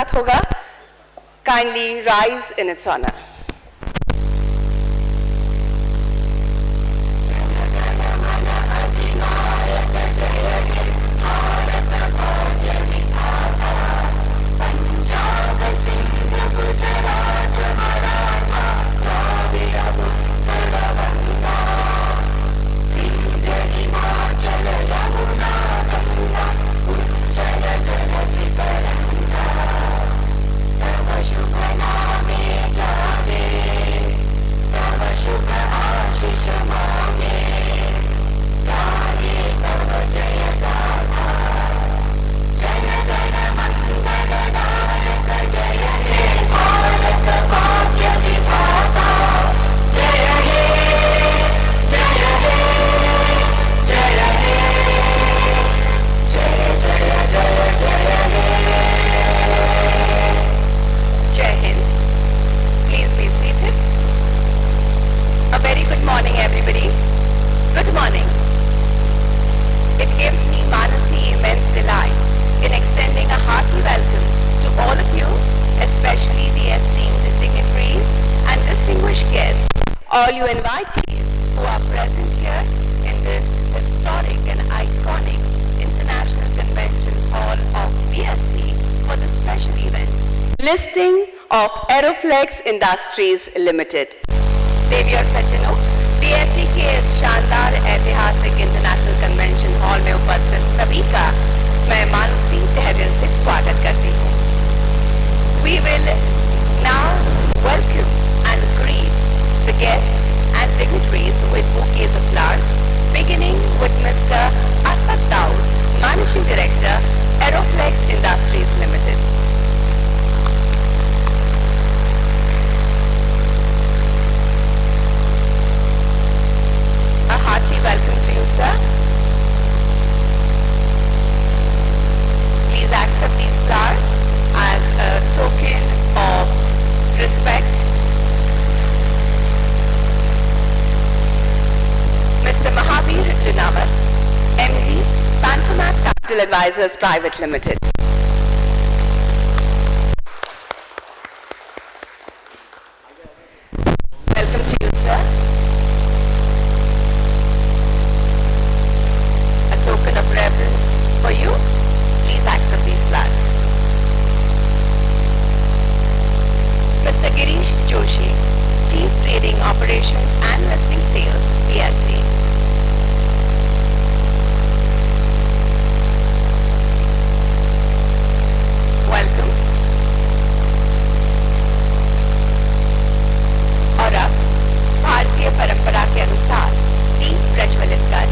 साथ होगा. Kindly rise in its honor. All you invitees who are present here in this historic and iconic International Convention Hall of BSE for the special event. Listing of Aeroflex Industries Limited. देवी और सज्जनों, BSE के इस शानदार ऐतिहासिक international convention hall में उपस्थित सभी का मैं मानसी तहे दिल से स्वागत करती हूँ. We will now welcome and greet the guests and dignitaries with bouquets of flowers, beginning with Mr. Asad Daud, Managing Director, Aeroflex Industries Limited. A hearty welcome to you, sir. Please accept these flowers as a token of respect. Mr. Mahavir Lunawat, MD, Pantomath Capital Advisors Private Limited. Welcome to you, sir. A token of reverence for you. Please accept these flowers. Mr. Girish Joshi, Chief Trading Operations and Listing Sales, BSE. Welcome. और अब भारतीय परंपरा के अनुसार दीप प्रज्वलित कर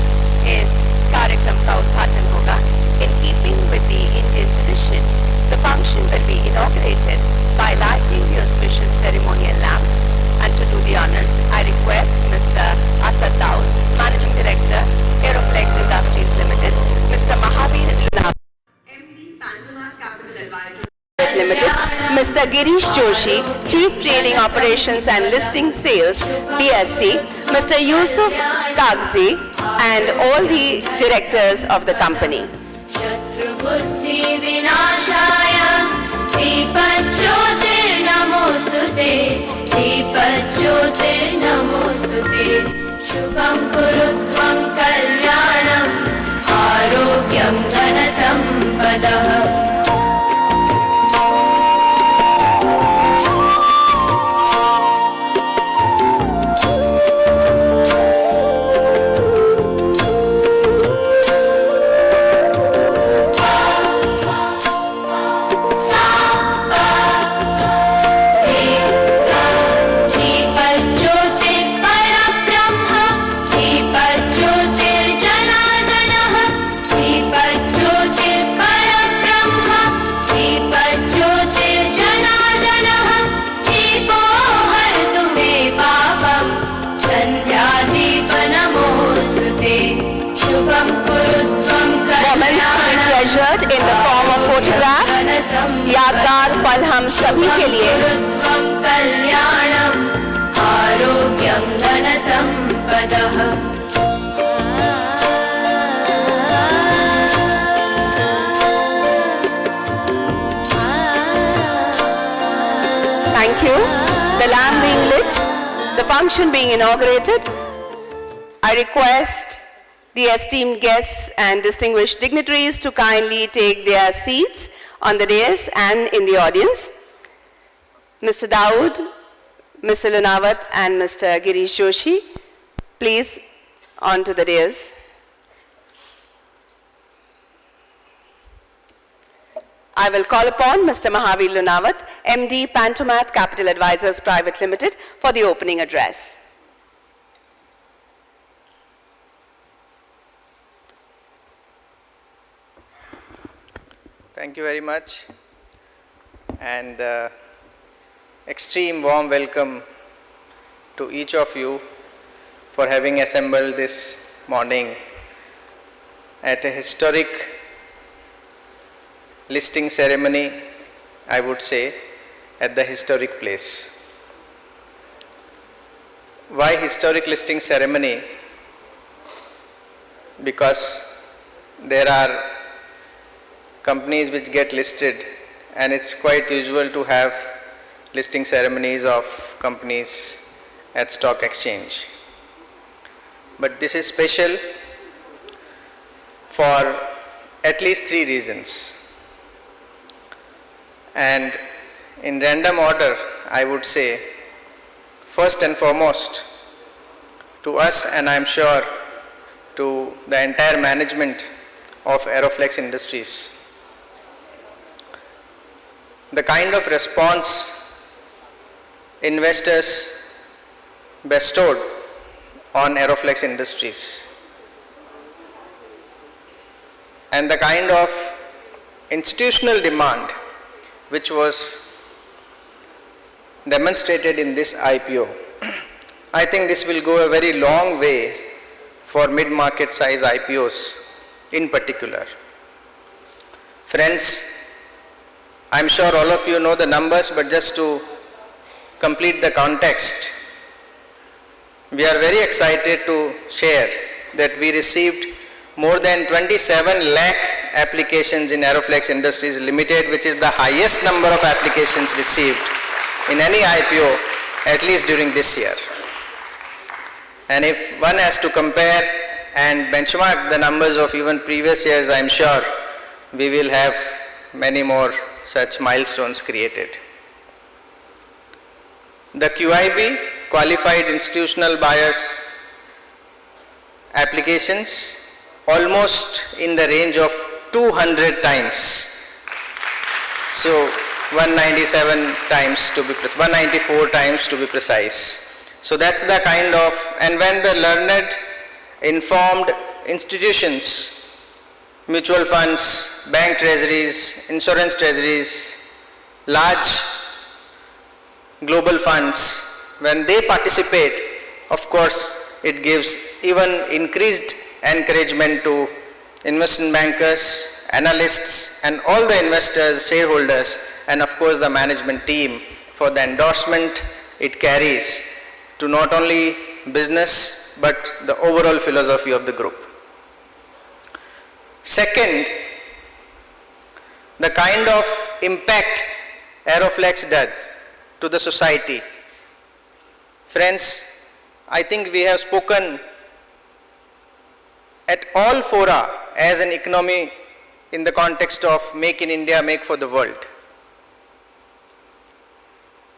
इस कार्यक्रम का उद्घाटन होगा. In keeping with the Indian tradition, the function will be inaugurated by lighting the auspicious ceremonial lamp. And to do the honors, I request Mr. Asad Daud, Managing Director, Aeroflex Industries Limited, Mr. Mahavir Lunawat, MD, Pantomath Capital Advisors Limited, Mr. Girish Joshi, Chief Trading Operations and Listing Sales, BSE, Mr. Yusuf Kagzi, and all the directors of the company. दीपज्योतिर्नमोस्तुते शुभं कुरुत्वं कल्याणं आरोग्यं धनसम्पदः Treasured in the form of photographs, यादगार पल हम सभी के लिए. कल्याणं आरोग्यं धनसम्पदः. Thank you. The lamp being lit, the function being inaugurated, I request the esteemed guests and distinguished dignitaries to kindly take their seats on the dais and in the audience. Mr. Dawood, Mr. Lunawat and Mr. Girish Joshi, please on to the dais. I will call upon Mr. Mahavir Lunawat, MD, Pantomath Capital Advisors Private Limited, for the opening address. Thank you very much, and extreme warm welcome to each of you for having assembled this morning at a historic listing ceremony, I would say, at the historic place. Why historic listing ceremony? Because there are companies which get listed, and it's quite usual to have listing ceremonies of companies at stock exchange. But this is special for at least 3 reasons. And in random order, I would say, first and foremost, to us, and I'm sure to the entire management of Aeroflex Industries, the kind of response investors bestowed on Aeroflex Industries and the kind of institutional demand which was demonstrated in this IPO, I think this will go a very long way for mid-market size IPOs in particular. Friends, I'm sure all of you know the numbers, but just to complete the context, we are very excited to share that we received more than 27 lakh applications in Aeroflex Industries Limited, which is the highest number of applications received in any IPO, at least during this year. And if one has to compare and benchmark the numbers of even previous years, I'm sure we will have many more such milestones created. The QIB, Qualified Institutional Buyers applications, almost in the range of 200 times. So 197 times to be precise, 194 times to be precise. So that's the kind of, and when the learned, informed institutions, mutual funds, bank treasuries, insurance treasuries, large global funds, when they participate, of course, it gives even increased encouragement to investment bankers, analysts, and all the investors, shareholders, and of course the management team for the endorsement it carries to not only business but the overall philosophy of the group. Second, the kind of impact Aeroflex does to the society. Friends, I think we have spoken at all fora as an economy in the context of Make in India, Make for the World.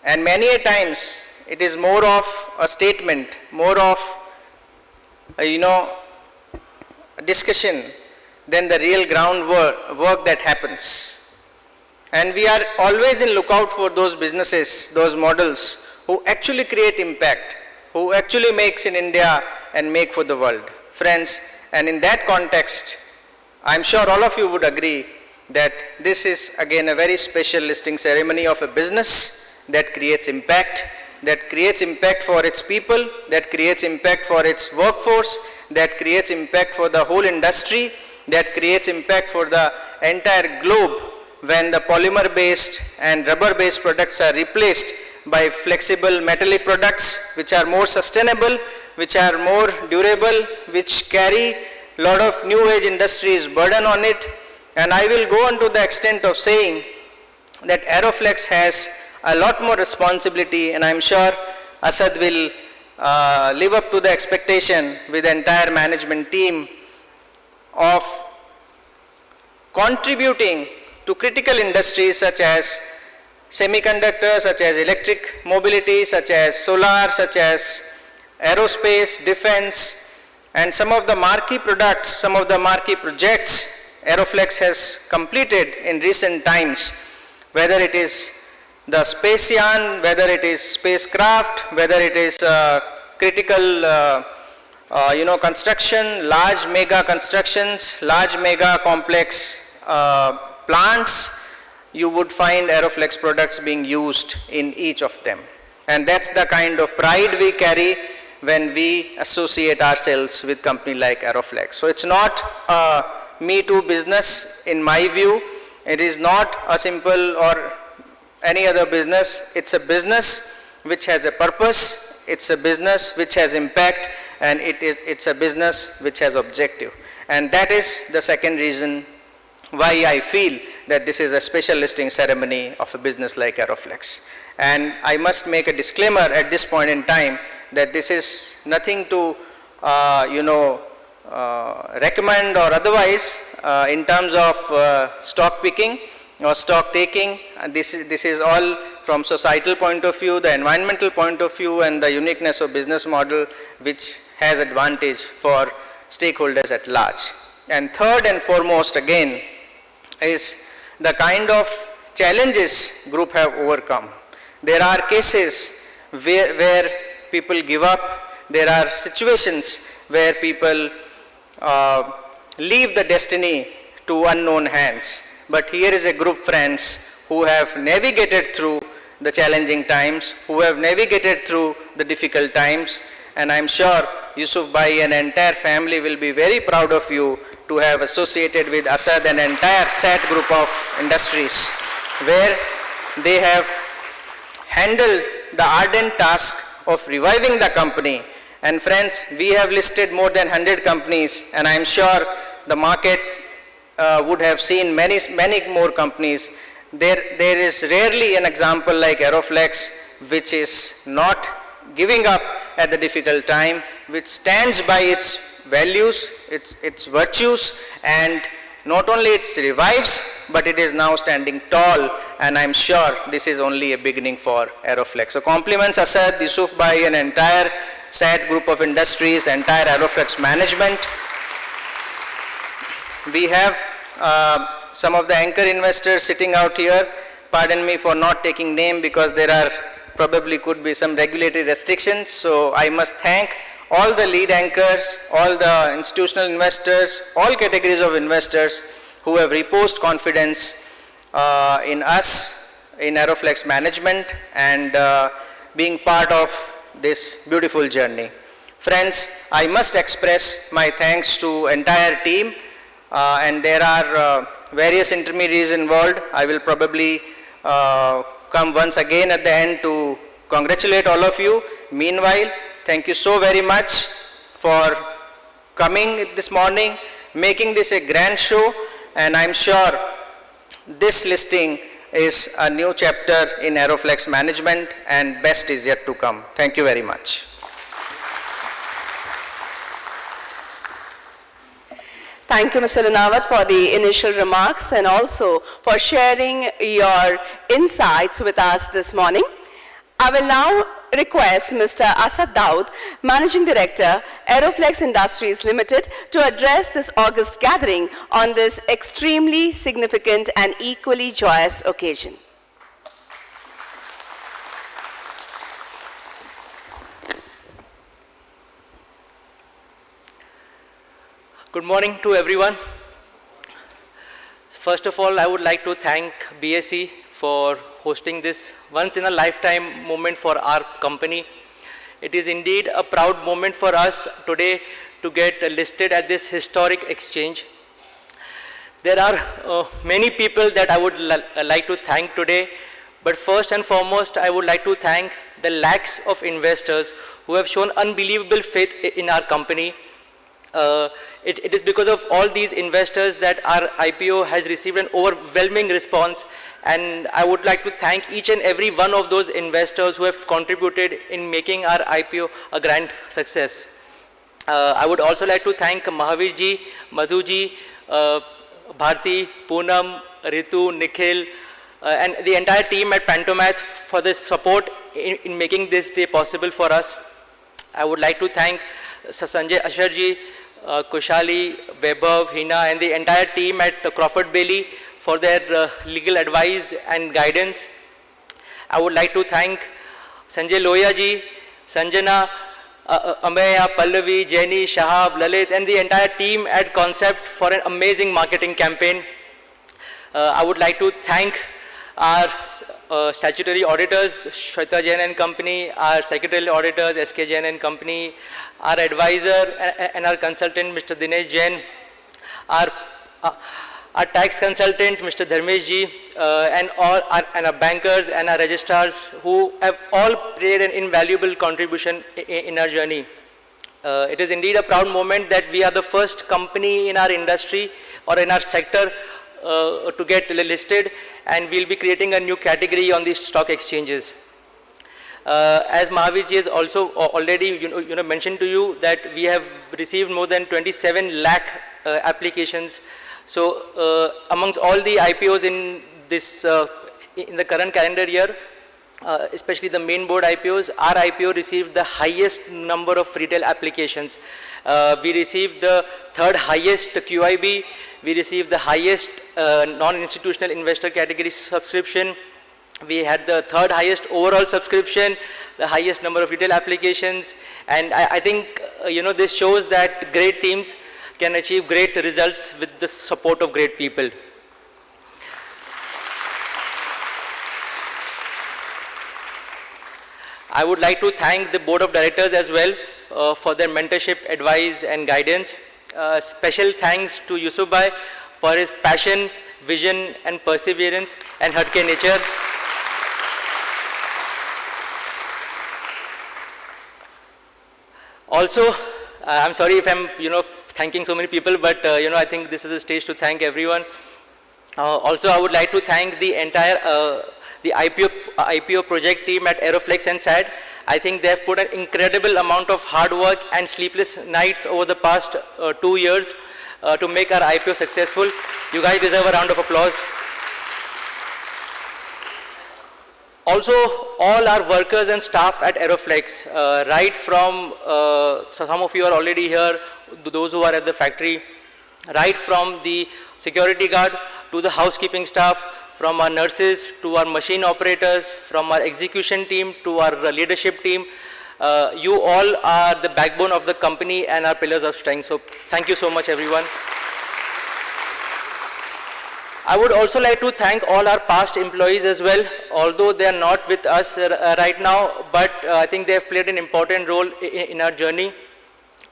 And many a times it is more of a statement, more of a discussion than the real groundwork that happens. And we are always in lookout for those businesses, those models who actually create impact, who actually makes in India and make for the world. Friends, and in that context, I'm sure all of you would agree that this is again a very special listing ceremony of a business that creates impact for its people, that creates impact for its workforce, that creates impact for the whole industry, that creates impact for the entire globe when the polymer-based and rubber-based products are replaced by flexible metallic products which are more sustainable, which are more durable, which carry a lot of new age industries burden on it. And I will go on to the extent of saying that Aeroflex has a lot more responsibility, and I'm sure Asad will live up to the expectation with the entire management team of contributing to critical industries such as semiconductors, such as electric mobility, such as solar, such as aerospace, defense, and some of the marquee products, some of the marquee projects Aeroflex has completed in recent times, whether it is the space yarn, whether it is spacecraft, whether it is critical construction, large mega constructions, large mega complex plants, you would find Aeroflex products being used in each of them. And that's the kind of pride we carry when we associate ourselves with a company like Aeroflex. So it's not a Me Too business in my view. It is not a simple or any other business. It's a business which has a purpose. It's a business which has impact, and it's a business which has objective. And that is the second reason why I feel that this is a special listing ceremony of a business like Aeroflex. And I must make a disclaimer at this point in time that this is nothing to recommend or otherwise in terms of stock picking or stock taking. This is all from societal point of view, the environmental point of view, and the uniqueness of business model which has advantage for stakeholders at large. And third and foremost again is the kind of challenges group have overcome. There are cases where people give up. There are situations where people leave the destiny to unknown hands. But here is a group, friends, who have navigated through the challenging times, who have navigated through the difficult times, and I'm sure Yusuf Bhai and entire family will be very proud of you to have associated with Asad and entire SAT group of industries, where they have handled the ardent task of reviving the company. And friends, we have listed more than 100 companies, and I'm sure the market would have seen many more companies. There is rarely an example like Aeroflex which is not giving up at the difficult time, which stands by its values, its virtues, and not only it revives, but it is now standing tall, and I'm sure this is only a beginning for Aeroflex. So compliments Asad, Yusuf Bhai, and entire SAT group of industries, entire Aeroflex management. We have some of the anchor investors sitting out here. Pardon me for not taking name because there are probably could be some regulatory restrictions. So I must thank all the lead anchors, all the institutional investors, all categories of investors who have reposed confidence in us, in Aeroflex management, and being part of this beautiful journey. Friends, I must express my thanks to entire team, and there are various intermediaries involved. I will probably come once again at the end to congratulate all of you. Meanwhile, thank you so very much for coming this morning, making this a grand show, and I'm sure this listing is a new chapter in Aeroflex management, and best is yet to come. Thank you very much. Thank you, Mr. Lunawat, for the initial remarks and also for sharing your insights with us this morning. I will now request Mr. Asad Daud, Managing Director, Aeroflex Industries Limited, to address this August gathering on this extremely significant and equally joyous occasion. Good morning to everyone. First of all, I would like to thank BSE for hosting this once-in-a-lifetime moment for our company. It is indeed a proud moment for us today to get listed at this historic exchange. There are many people that I would like to thank today, but first and foremost, I would like to thank the lakhs of investors who have shown unbelievable faith in our company. It is because of all these investors that our IPO has received an overwhelming response, and I would like to thank each and every one of those investors who have contributed in making our IPO a grand success. I would also like to thank Mahavir ji, Madhu ji, Bharti, Poonam, Ritu, Nikhil, and the entire team at Pantomath for this support in making this day possible for us. I would like to thank Sanjay Asharji, Kushali, Vaibhav, Hina, and the entire team at Crawford Bailey for their legal advice and guidance. I would like to thank Sanjay Loya ji, Sanjana, Ameya, Pallavi, Jenny, Shahab, Lalit, and the entire team at Concept for an amazing marketing campaign. I would like to thank our statutory auditors, Shweta Jain and Company, our secretarial auditors, SK Jain and Company, our advisor and our consultant, Mr. Dinesh Jain, our tax consultant, Mr. Dharmesh ji, and our bankers and our registrars who have all played an invaluable contribution in our journey. It is indeed a proud moment that we are the first company in our industry or in our sector to get listed, and we'll be creating a new category on these stock exchanges. As Mahavir ji has also already mentioned to you that we have received more than 27 lakh applications. So amongst all the IPOs in this in the current calendar year, especially the main board IPOs, our IPO received the highest number of retail applications. We received the third highest QIB, we received the highest non-institutional investor category subscription, we had the third highest overall subscription, the highest number of retail applications, and I think this shows that great teams can achieve great results with the support of great people. I would like to thank the board of directors as well for their mentorship, advice and guidance. Special thanks to Yusuf Bhai for his passion, vision and perseverance and hatke nature. Also, I'm sorry if I'm thanking so many people, but I think this is a stage to thank everyone. Also, I would like to thank the entire the IPO project team at Aeroflex and SAD. I think they have put an incredible amount of hard work and sleepless nights over the past 2 years to make our IPO successful. You guys deserve a round of applause. Also, all our workers and staff at Aeroflex, right from, so some of you are already here, those who are at the factory, right from the security guard to the housekeeping staff, from our nurses to our machine operators, from our execution team to our leadership team. You all are the backbone of the company and our pillars of strength. So thank you so much, everyone. I would also like to thank all our past employees as well, although they are not with us right now, but I think they have played an important role in our journey.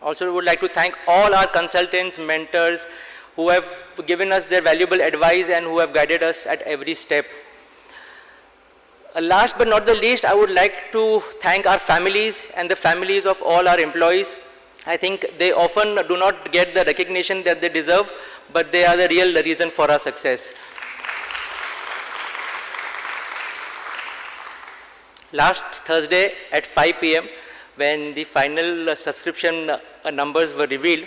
Also, would like to thank all our consultants, mentors, who have given us their valuable advice and who have guided us at every step. Last but not the least, I would like to thank our families and the families of all our employees. I think they often do not get the recognition that they deserve, but they are the real reason for our success. Last Thursday at 5 p.m., when the final subscription numbers were revealed,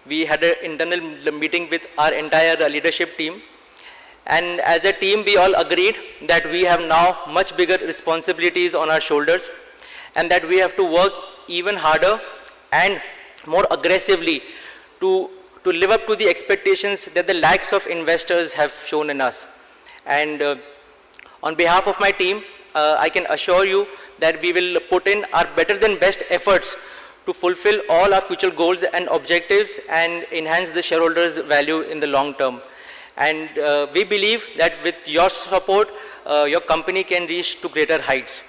we had an internal meeting with our entire leadership team. And as a team, we all agreed that we have now much bigger responsibilities on our shoulders and that we have to work even harder and more aggressively to live up to the expectations that the lakhs of investors have shown in us. And on behalf of my team, I can assure you that we will put in our better than best efforts to fulfill all our future goals and objectives and enhance the shareholders' value in the long term. And we believe that with your support, your company can reach to greater heights.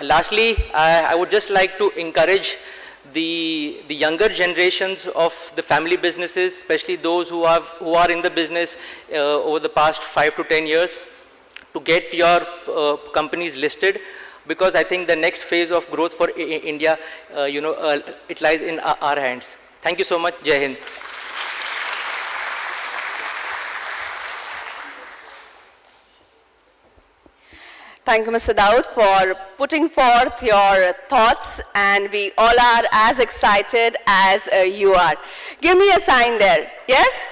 Lastly, I would just like to encourage the younger generations of the family businesses, especially those who are in the business over the past 5 to 10 years, to get your companies listed, because I think the next phase of growth for India, it lies in our hands. Thank you so much. Jai Hind. Thank you, Mr. Daud, for putting forth your thoughts, and we all are as excited as you are. Give me a sign there, yes?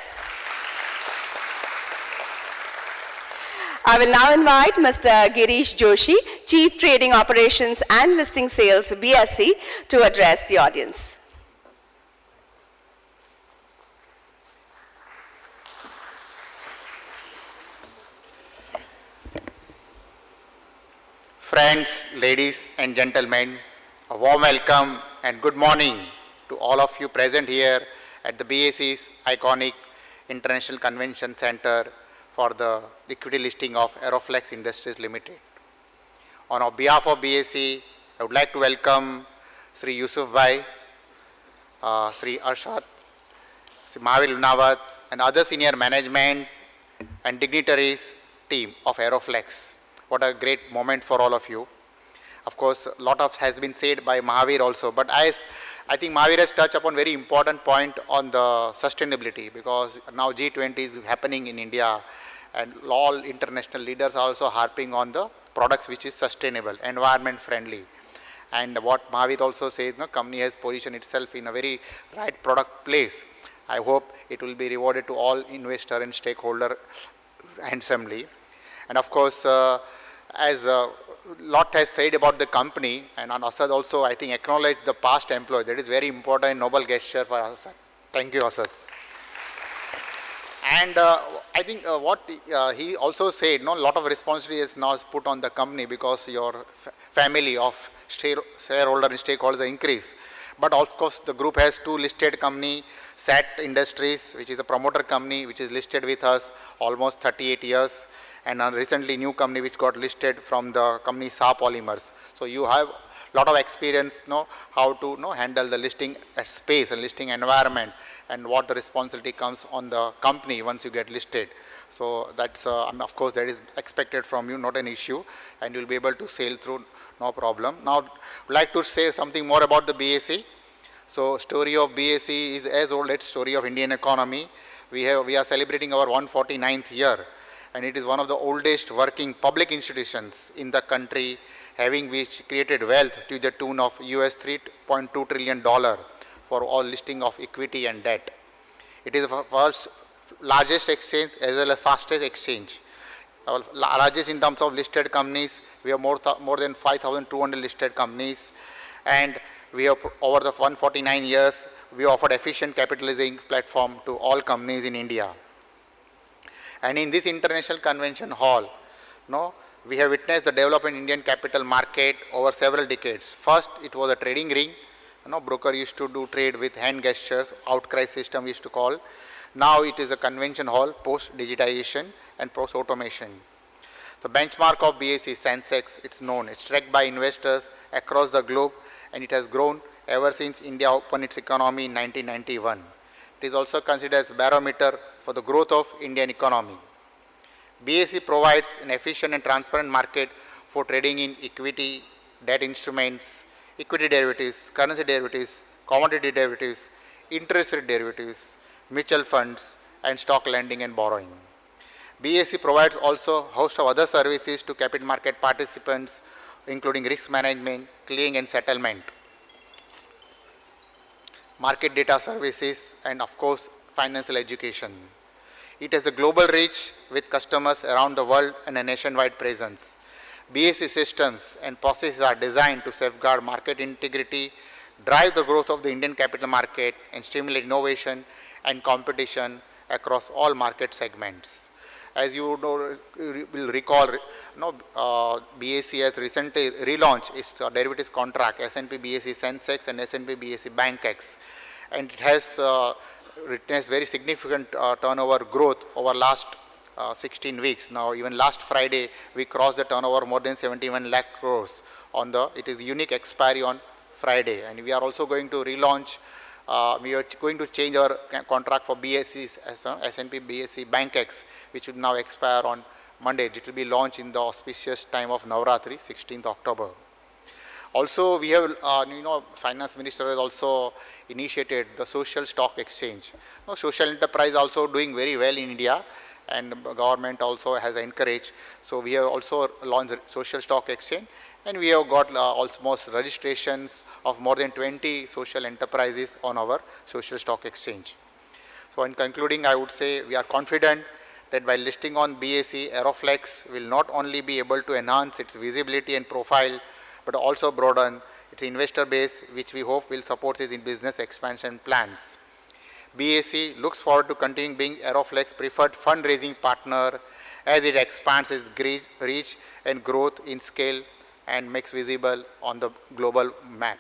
I will now invite Mr. Girish Joshi, Chief Trading Operations and Listing Sales, BSE, to address the audience. Friends, ladies and gentlemen, a warm welcome and good morning to all of you present here at the BSE's iconic International Convention Center for the equity listing of Aeroflex Industries Limited. On behalf of BSE, I would like to welcome Sri Yusuf Bhai, Sri Arshad, Sri Mahavir Lunawat, and other senior management and dignitaries team of Aeroflex. What a great moment for all of you. Of course, a lot of has been said by Mahavir also, but I think Mahavir has touched upon very important point on the sustainability, because now G20 is happening in India and all international leaders are also harping on the products which is sustainable, environment friendly. And what Mahavir also says, the company has positioned itself in a very right product place. I hope it will be rewarded to all investor and stakeholder handsomely. And of course, as a lot has said about the company, and Asad also, I think, acknowledged the past employee. That is very important and noble gesture for Asad. Thank you, Asad. And I think what he also said, a lot of responsibility is now put on the company because your family of shareholder and stakeholders increase. But of course, the group has two listed company, SAT Industries, which is a promoter company, which is listed with us almost 38 years. And recently new company which got listed from the company SA Polymers. So you have a lot of experience, how to handle the listing space and listing environment, and what the responsibility comes on the company once you get listed. So that's, of course, that is expected from you, not an issue, and you'll be able to sail through, no problem. Now, I'd like to say something more about the BSE. So story of BSE is as old as story of Indian economy. We are celebrating our 149th year. And it is one of the oldest working public institutions in the country, having which created wealth to the tune of US $3.2 trillion for all listing of equity and debt. It is the world's largest exchange as well as fastest exchange. Our largest in terms of listed companies, we have more than 5,200 listed companies, and we have over the 149 years, we offered efficient capitalizing platform to all companies in India. And in this international convention hall, we have witnessed the development in Indian capital market over several decades. First, it was a trading ring. Broker used to do trade with hand gestures, outcry system we used to call. Now it is a convention hall post-digitization and post-automation. The benchmark of BSE Sensex, it's known. It's tracked by investors across the globe, and it has grown ever since India opened its economy in 1991. It is also considered as a barometer for the growth of Indian economy. BSE provides an efficient and transparent market for trading in equity, debt instruments, equity derivatives, currency derivatives, commodity derivatives, interest rate derivatives, mutual funds, and stock lending and borrowing. BSE provides also a host of other services to capital market participants, including risk management, clearing and settlement, market data services, and of course, financial education. It has a global reach with customers around the world and a nationwide presence. BSE systems and processes are designed to safeguard market integrity, drive the growth of the Indian capital market, and stimulate innovation and competition across all market segments. As you will recall, BSE has recently relaunched its derivatives contract, S&P BSE Sensex and S&P BSE BankX, and it has witnessed very significant turnover growth over last 16 weeks. Now, even last Friday, we crossed the turnover more than 71 lakh crores on it is unique expiry on Friday, and we are also going to relaunch. We are going to change our contract for BSE's S&P BSE BankX, which will now expire on Monday. It will be launched in the auspicious time of Navratri, 16th October. Also, we have, Finance Minister has also initiated the social stock exchange. Social enterprise also doing very well in India, and government also has encouraged. So we have also launched social stock exchange, and we have got almost registrations of more than 20 social enterprises on our social stock exchange. So in concluding, I would say we are confident that by listing on BSE, Aeroflex will not only be able to enhance its visibility and profile, but also broaden its investor base, which we hope will support its business expansion plans. BSE looks forward to continuing being Aeroflex's preferred fundraising partner as it expands its reach and growth in scale and makes visible on the global map.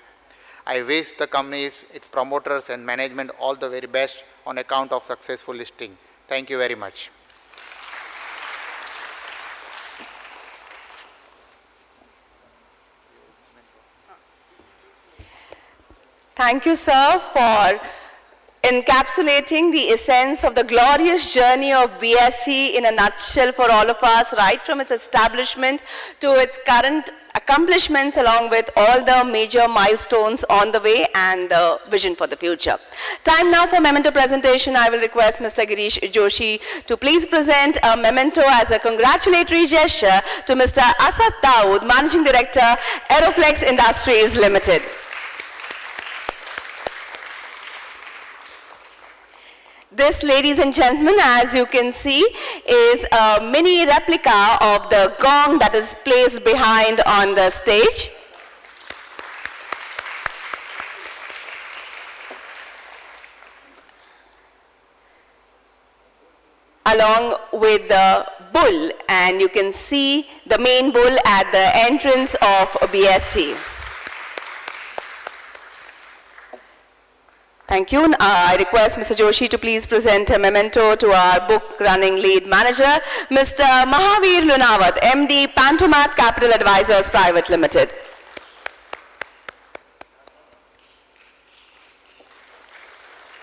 I wish the company, its promoters and management all the very best on account of successful listing. Thank you very much. Thank you, sir, for encapsulating the essence of the glorious journey of BSE in a nutshell for all of us, right from its establishment to its current accomplishments, along with all the major milestones on the way and the vision for the future. Time now for memento presentation. I will request Mr. Girish Joshi to please present a memento as a congratulatory gesture to Mr. Asad Dawood, Managing Director, Aeroflex Industries Limited. This, ladies and gentlemen, as you can see, is a mini replica of the gong that is placed behind on the stage. Along with the bull, and you can see the main bull at the entrance of BSE. Thank you. I request Mr. Joshi to please present a memento to our book running lead manager, Mr. Mahavir Lunawat, MD, Pantomath Capital Advisors Private Limited.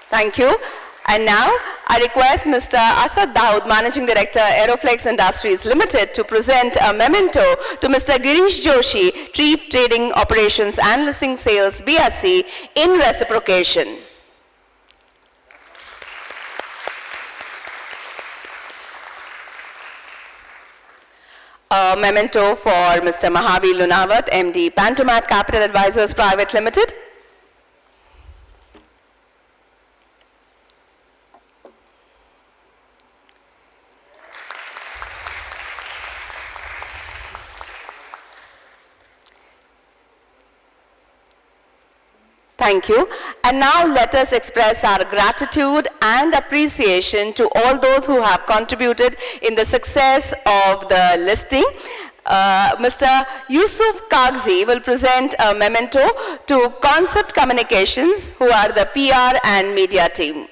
Thank you. And now I request Mr. Asad Dawood, Managing Director, Aeroflex Industries Limited, to present a memento to Mr. Girish Joshi, Chief Trading Operations and Listing Sales, BSE, in reciprocation. A memento for Mr. Mahavir Lunawat, MD, Pantomath Capital Advisors Private Limited. Thank you. And now let us express our gratitude and appreciation to all those who have contributed in the success of the listing. Mr. Yusuf Kagzi will present a memento to Concept Communications, who are the PR and media team.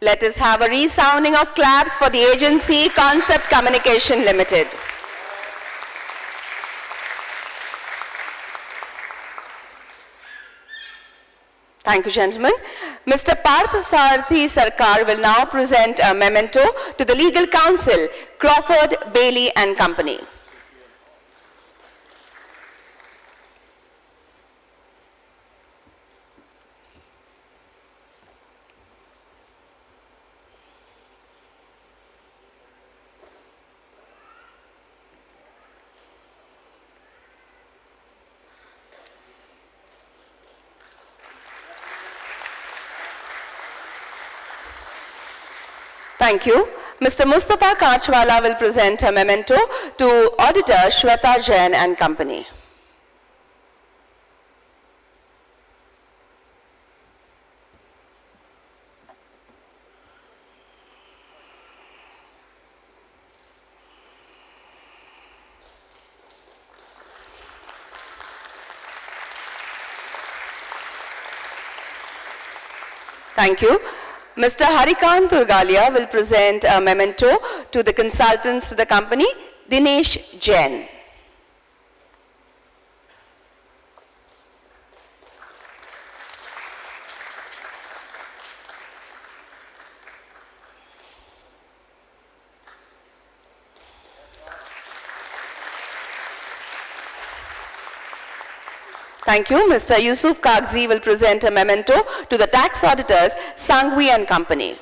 Let us have a resounding of claps for the agency Concept Communication Limited. Thank you, gentlemen. Mr. Parth Sarthi Sarkar will now present a memento to the legal counsel, Crawford, Bailey and Company. Thank you. Mr. Mustafa Kachwala will present a memento to Auditor Shweta Jain and Company. Thank you. Mr. Harikant Turgalia will present a memento to the consultants to the company, Dinesh Jain. Thank you. Mr. Yusuf Kagzi will present a memento to the tax auditors, Sanghvi and Company.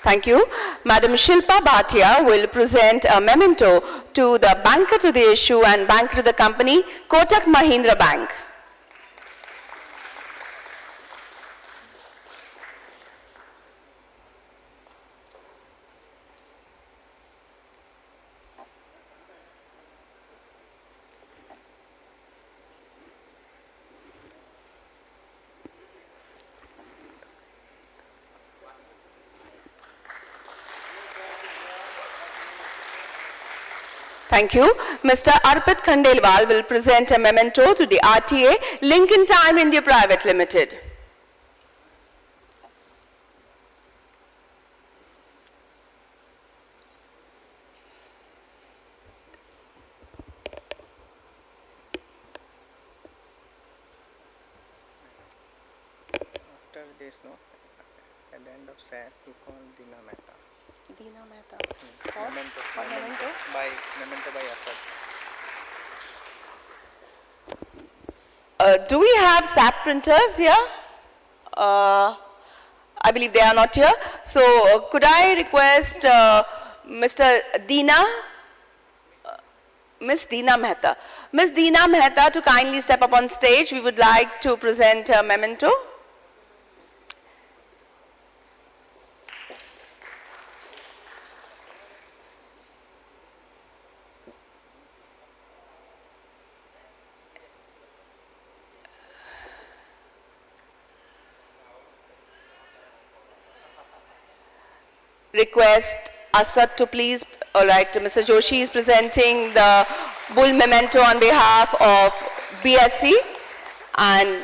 Thank you. Madam Shilpa Bhatia will present a memento to the banker to the issue and banker to the company, Kotak Mahindra Bank. Thank you. Mr. Arpit Khandelwal will present a memento to the RTA, Lincoln Time India Private Limited. After this, no, at the end of SAT, you call Dina Mehta. Dina Mehta. Memento, Or memento? memento by Asad. Do we have SAP printers here? I believe they are not here. So could I request Mr. Dina, Miss Dina Mehta. Miss Dina Mehta to kindly step up on stage. We would like to present a memento. Request Asad to please, all right, Mr. Joshi is presenting the Bull Memento on behalf of BSE, and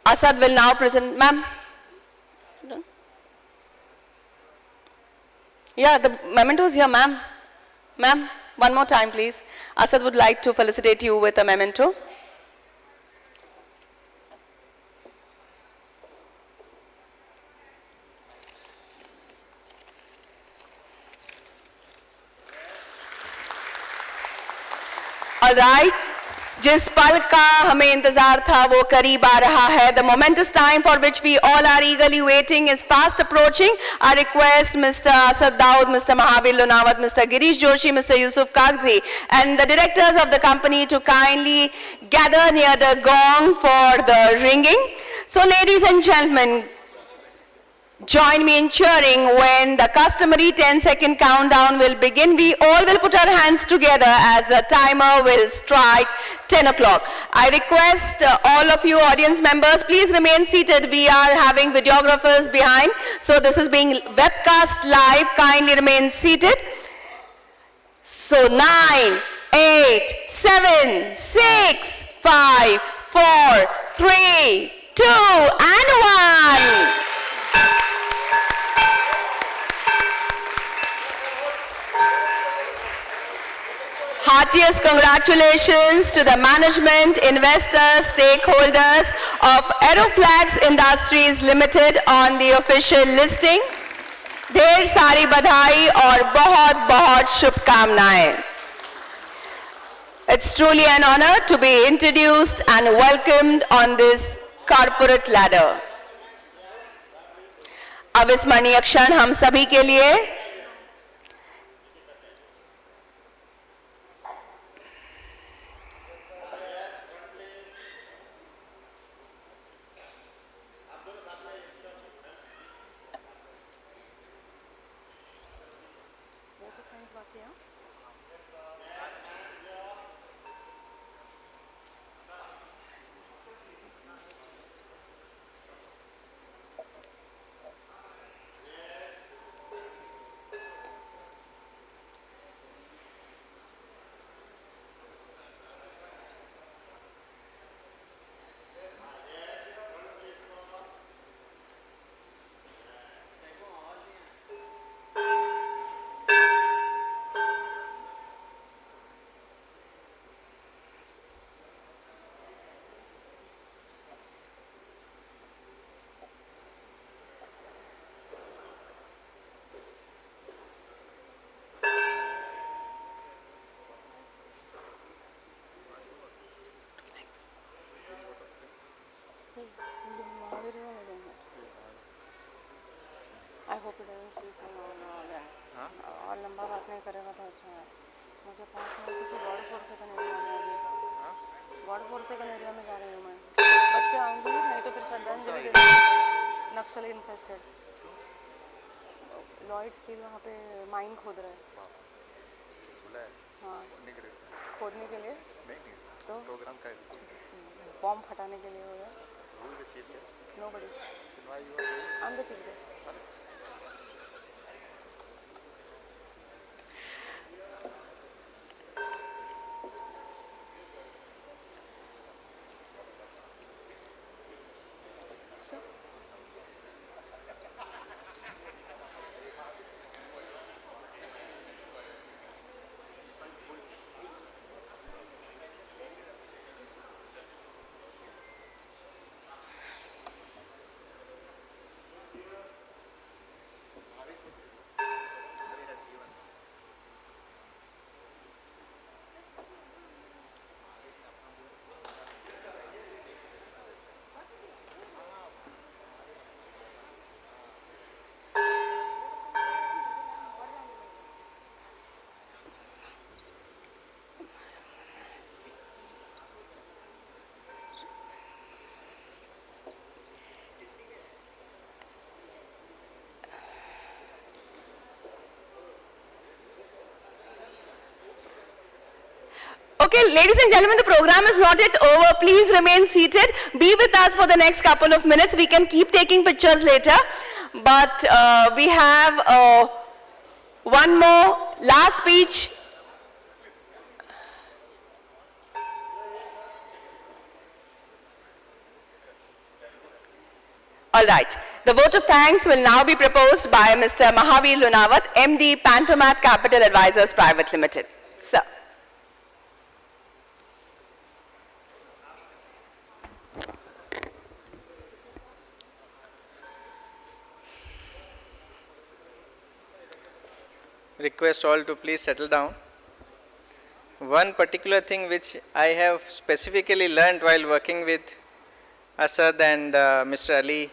Asad will now present, ma'am. Yeah, the memento is here, ma'am. Ma'am, one more time, please. Asad would like to felicitate you with a memento. All right, जिस पल का हमें इंतजार था वो करीब आ रहा है. The momentous time for which we all are eagerly waiting is fast approaching. I request Mr. Asad Daud, Mr. Mahavir Lunawat, Mr. Girish Joshi, Mr. Yusuf Kagzi and the directors of the company to kindly gather near the gong for the ringing. So ladies and gentlemen, join me in cheering when the customary 10-second countdown will begin. We all will put our hands together as the timer will strike 10 o'clock. I request all of you audience members, please remain seated. We are having videographers behind. So this is being webcast live. Kindly remain seated. So 9, 8, 7, 6, 5, 4, 3, 2, and 1. Heartiest congratulations to the management, investors, stakeholders of Aeroflex Industries Limited on the official listing. ढेर सारी बधाई और बहुत बहुत शुभकामनाएं. It's truly an honor to be introduced and welcomed on this corporate ladder. अविस्मरणीय क्षण हम सभी के लिए. did you want to do? I hope it doesn't speak for long और लंबा बात नहीं करेगा तो अच्छा है मुझे 5 मिनट किसी गॉड फोर्स सेकंड एरिया में अभी गॉड फोर्स सेकंड एरिया में जा रही हूँ मैं बच के आऊँगी नहीं तो फिर श्रद्धांजलि के लिए नक्सल इन्फेस्टेड लॉयड स्टील वहाँ पे माइन खोद रहा है हाँ खोदने के लिए तो प्रोग्राम का बॉम्ब फटाने के लिए हो गया who is the chief guest? Nobody. Then why you are doing? I'm the chief guest. Okay, ladies and gentlemen, the program is not yet over. Please remain seated. Be with us for the next couple of minutes. We can keep taking pictures later. But we have one more last speech. All right. The vote of thanks will now be proposed by Mr. Mahavir Lunawat, MD, Pantomat Capital Advisors Private Limited. Sir. Request all to please settle down. One particular thing which I have specifically learned while working with Asad and Mr. Ali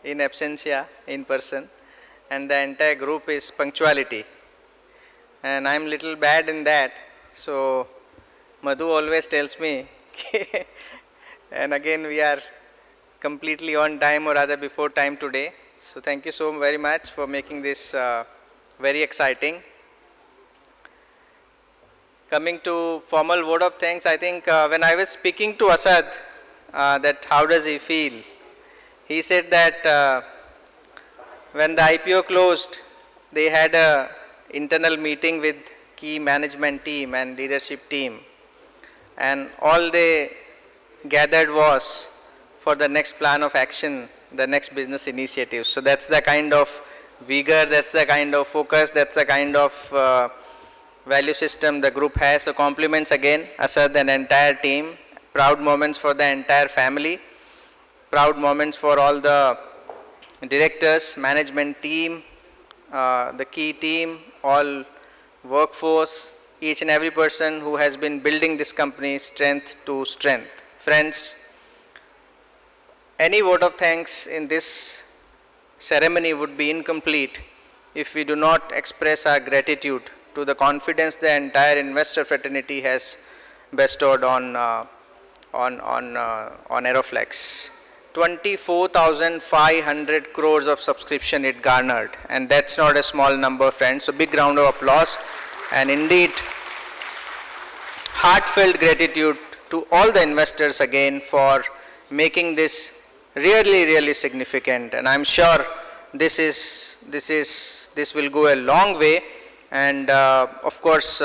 in absentia, in person, and the entire group is punctuality. And I am little bad in that. So Madhu always tells me, and again we are completely on time or rather before time today. So thank you so very much for making this very exciting. Coming to formal word of thanks, I think when I was speaking to Asad, that how does he feel? He said that when the IPO closed, they had a internal meeting with key management team and leadership team, and all they gathered was for the next plan of action, the next business initiative. So that's the kind of vigor, that's the kind of focus, that's the kind of value system the group has. So compliments again, Asad and entire team. Proud moments for the entire family. Proud moments for all the directors, management team, the key team, all workforce, each and every person who has been building this company strength to strength. Friends, any vote of thanks in this ceremony would be incomplete if we do not express our gratitude to the confidence the entire investor fraternity has bestowed on Aeroflex. 24,500 crores of subscription it garnered, and that's not a small number, friends. So big round of applause, and indeed heartfelt gratitude to all the investors again for making this really significant. And I'm sure this will go a long way. And of course,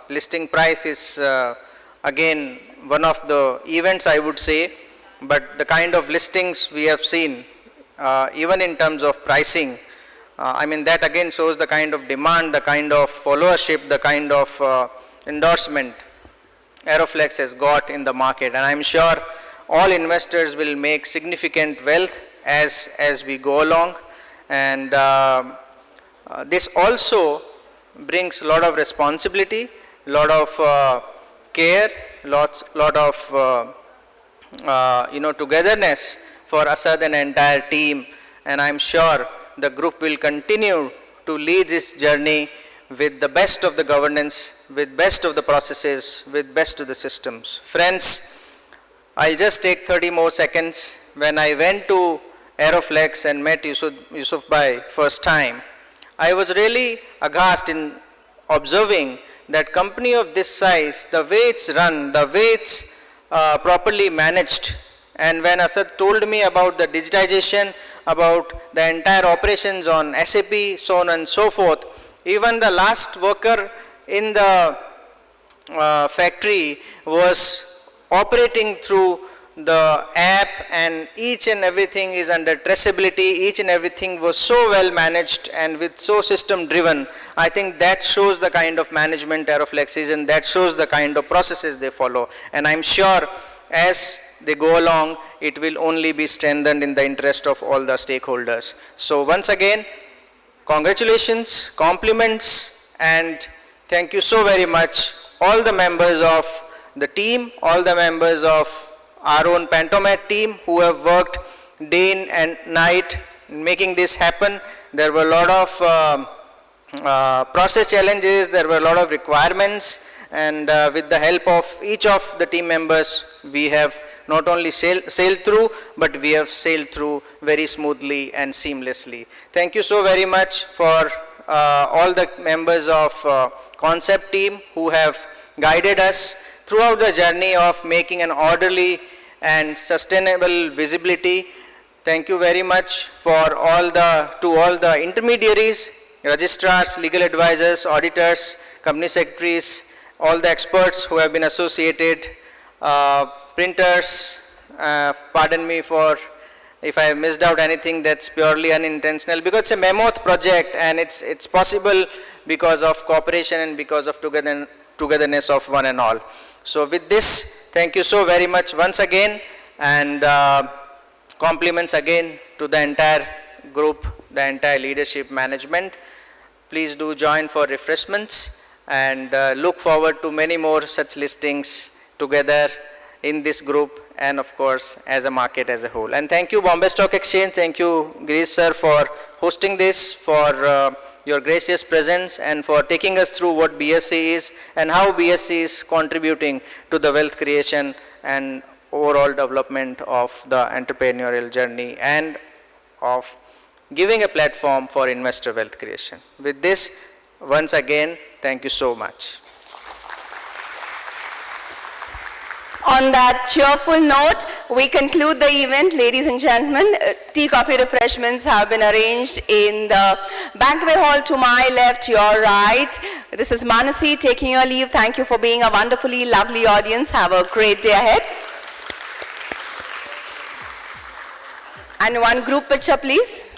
listing price is again one of the events, I would say, but the kind of listings we have seen, even in terms of pricing, I mean that again shows the kind of demand, the kind of followership, the kind of endorsement Aeroflex has got in the market. And I'm sure all investors will make significant wealth as we go along. And this also brings a lot of responsibility, a lot of care, lot of togetherness for Asad and entire team, and I'm sure the group will continue to lead this journey with the best of the governance, with best of the processes, with best of the systems. Friends, I'll just take 30 more seconds. When I went to Aeroflex and met Yusuf Bhai first time, I was really aghast in observing that company of this size, the way it's run, the way it's properly managed. And when Asad told me about the digitization, about the entire operations on SAP, so on and so forth, even the last worker in the factory was operating through the app, and each and everything is under traceability, each and everything was so well managed and with so system driven. I think that shows the kind of management Aeroflex is, and that shows the kind of processes they follow. And I'm sure as they go along, it will only be strengthened in the interest of all the stakeholders. So once again, congratulations, compliments, and thank you so very much, all the members of the team, all the members of our own Pantomat team who have worked day and night making this happen. There were a lot of process challenges, there were a lot of requirements, and with the help of each of the team members, we have not only sailed through, but we have sailed through very smoothly and seamlessly. Thank you so very much for all the members of concept team who have guided us throughout the journey of making an orderly and sustainable visibility. Thank you very much for all the intermediaries, registrars, legal advisors, auditors, company secretaries, all the experts who have been associated, printers, pardon me for if I have missed out anything, that's purely unintentional, because it's a mammoth project and it's possible because of cooperation and because of togetherness of one and all. So with this, thank you so very much once again, and compliments again to the entire group, the entire leadership management. Please do join for refreshments, and look forward to many more such listings together in this group, and of course as a market as a whole. And thank you Bombay Stock Exchange, thank you Girish sir for hosting this, for your gracious presence, and for taking us through what BSE is and how BSE is contributing to the wealth creation and overall development of the entrepreneurial journey, and of giving a platform for investor wealth creation. With this, once again, thank you so much. On that cheerful note, we conclude the event. Ladies and gentlemen, tea, coffee, refreshments have been arranged in the banquet hall to my left, your right. This is Manasi taking your leave. Thank you for being a wonderfully lovely audience. Have a great day ahead. And one group picture, please.